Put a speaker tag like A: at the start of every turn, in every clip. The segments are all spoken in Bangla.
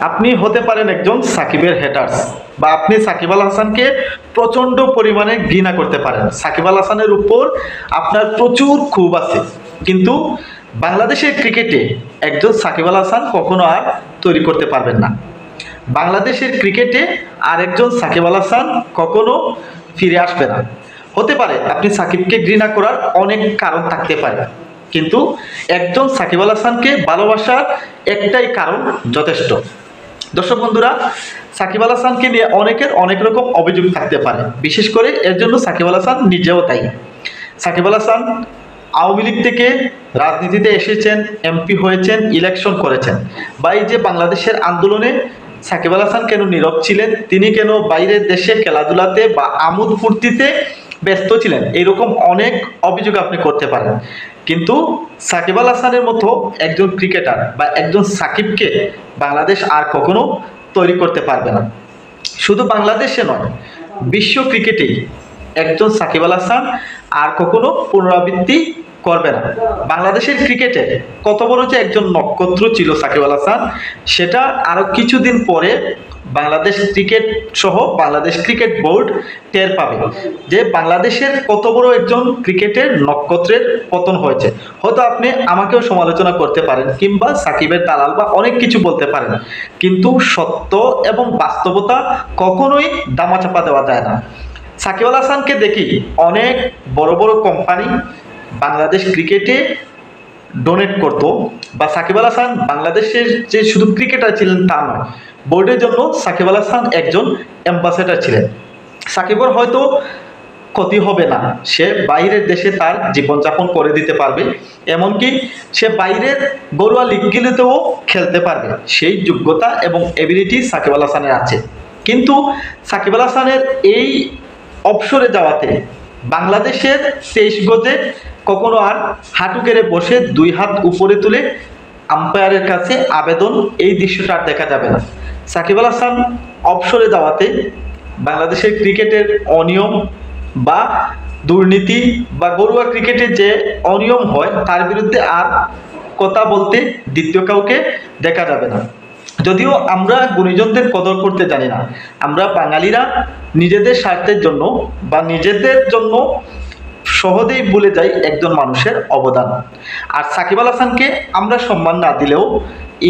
A: আপনি হতে পারেন একজন সাকিবের হেটার্স, বা আপনি সাকিব আল হাসানকে প্রচণ্ড পরিমাণে ঘৃণা করতে পারেন। সাকিব আল হাসানের উপর আপনার প্রচুর ক্ষোভ আছে, কিন্তু বাংলাদেশের ক্রিকেটে একজন সাকিব আল হাসান কখনো আর তৈরি করতে পারবেন না। বাংলাদেশের ক্রিকেটে আর একজন সাকিব আল হাসান কখনো ফিরে আসবে না। হতে পারে আপনি সাকিবকে ঘৃণা করার অনেক কারণ থাকতে পারে, কিন্তু একজন সাকিব আল হাসানকে ভালোবাসার একটাই কারণ যথেষ্ট। দর্শক বন্ধুরা, সাকিব আল হাসানকে নিয়ে অনেকের অনেক রকম অভিযোগ থাকতে পারে, বিশেষ করে এর জন্য সাকিব আল হাসান নিজেও তাই। সাকিব আল হাসান আওয়ামী লীগ থেকে রাজনীতিতে এসেছেন, এমপি হয়েছেন, ইলেকশন করেছেন, বা এই যে বাংলাদেশের আন্দোলনে সাকিব আল হাসান কেন নীরব ছিলেন, তিনি কেন বাইরের দেশে খেলাধুলাতে বা আমোদ ফুর্তিতে ব্যস্ত ছিলেন, এইরকম অনেক অভিযোগ আপনি করতে পারেন। কিন্তু সাকিব আল হাসানের মতো একজন ক্রিকেটার বা একজন সাকিবকে বাংলাদেশ আর কখনো তৈরি করতে পারবে না। শুধু বাংলাদেশে নয়, বিশ্ব ক্রিকেটেই একজন সাকিব আল হাসান আর কখনো পুনরাবৃত্তি করবে না। বাংলাদেশের ক্রিকেটে কত বড় যে একজন নক্ষত্র ছিল সাকিব আল হাসান, সেটা আরো কিছুদিন পরে বাংলাদেশ ক্রিকেট সহ বাংলাদেশ ক্রিকেট বোর্ড টের পাবে যে বাংলাদেশের কত বড় একজন ক্রিকেটের নক্ষত্রের পতন হয়েছে। হয়তো আপনি আমাকেও সমালোচনা করতে পারেন, কিংবা সাকিবের দালাল বা অনেক কিছু বলতে পারেন, কিন্তু সত্য এবং বাস্তবতা কখনোই দামাচাপা দেওয়া যায় না। সাকিব আল হাসানকে দেখি অনেক বড় বড় কোম্পানি বাংলাদেশ ক্রিকেটে ডোনেট করত, বা সাকিব আল হাসান বাংলাদেশের যে শুধু ক্রিকেটার ছিলেন তা নয়, বোর্ডের জন্য সাকিব আল হাসান একজন অ্যাম্বাসেডর ছিলেন। সাকিবের হয়তো ক্ষতি হবে না, সে বাইরের দেশে তার জীবনযাপন করে দিতে পারবে, এমনকি সে বাইরের ঘরোয়া লিগগুলিতেও খেলতে পারবে, সেই যোগ্যতা এবং এবিলিটি সাকিব আল হাসানের আছে। কিন্তু সাকিব আল হাসানের এই অবসরে যাওয়াতে বাংলাদেশের 23 গজে কখনো আর হাঁটু গেড়ে বসে 2 হাত উপরে তুলে আম্পায়ারের কাছে আবেদন, এই দৃশ্যটা আর দেখা যাবে না। সাকিব আল হাসান অবসরে যাওয়াতে বাংলাদেশের ক্রিকেটের অনিয়ম বা দুর্নীতি বা ঘরোয়া ক্রিকেটে যে অনিয়ম হয় তার বিরুদ্ধে আর কথা বলতে দ্বিতীয় কাউকে দেখা যাবে না। যদিও আমরা গুণীজনদের কদর করতে জানি না, আমরা বাঙালিরা নিজেদের স্বার্থের জন্য বা নিজেদের জন্য সহজেই ভুলে যাই একজন মানুষের অবদান। আর সাকিব আল হাসানকে আমরা সম্মান না দিলেও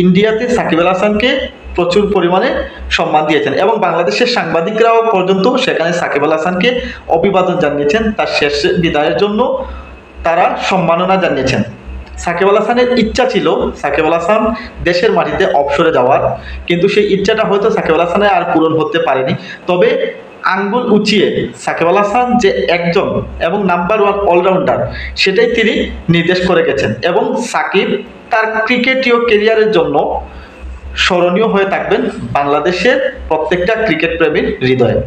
A: ইন্ডিয়াতে সাকিব আল হাসানকে প্রচুর পরিমাণে সম্মান দিয়েছেন, এবং বাংলাদেশের সাংবাদিকরাও পর্যন্ত সেখানে সাকিব আল হাসানকে অভিবাদন জানিয়েছেন, তার শেষ বিদায়ের জন্য তারা সম্মাননা জানিয়েছেন। সাকিব আল হাসানের ইচ্ছা ছিল সাকিব আল হাসান দেশের মাটিতে অবসরে যাওয়ার, কিন্তু সেই ইচ্ছাটা হয়তো সাকিব আল হাসানের আর পূরণ হতে পারেনি। তবে আঙ্গুল উঁচিয়ে সাকিব আল হাসান যে একজন এবং নাম্বার 1 অলরাউন্ডার, সেটাই তিনি নির্দেশ করে গেছেন, এবং সাকিব তার ক্রিকেটীয় ক্যারিয়ারের জন্য স্মরণীয় হয়ে থাকবেন বাংলাদেশের প্রত্যেকটা ক্রিকেট প্রেমীর হৃদয়ে।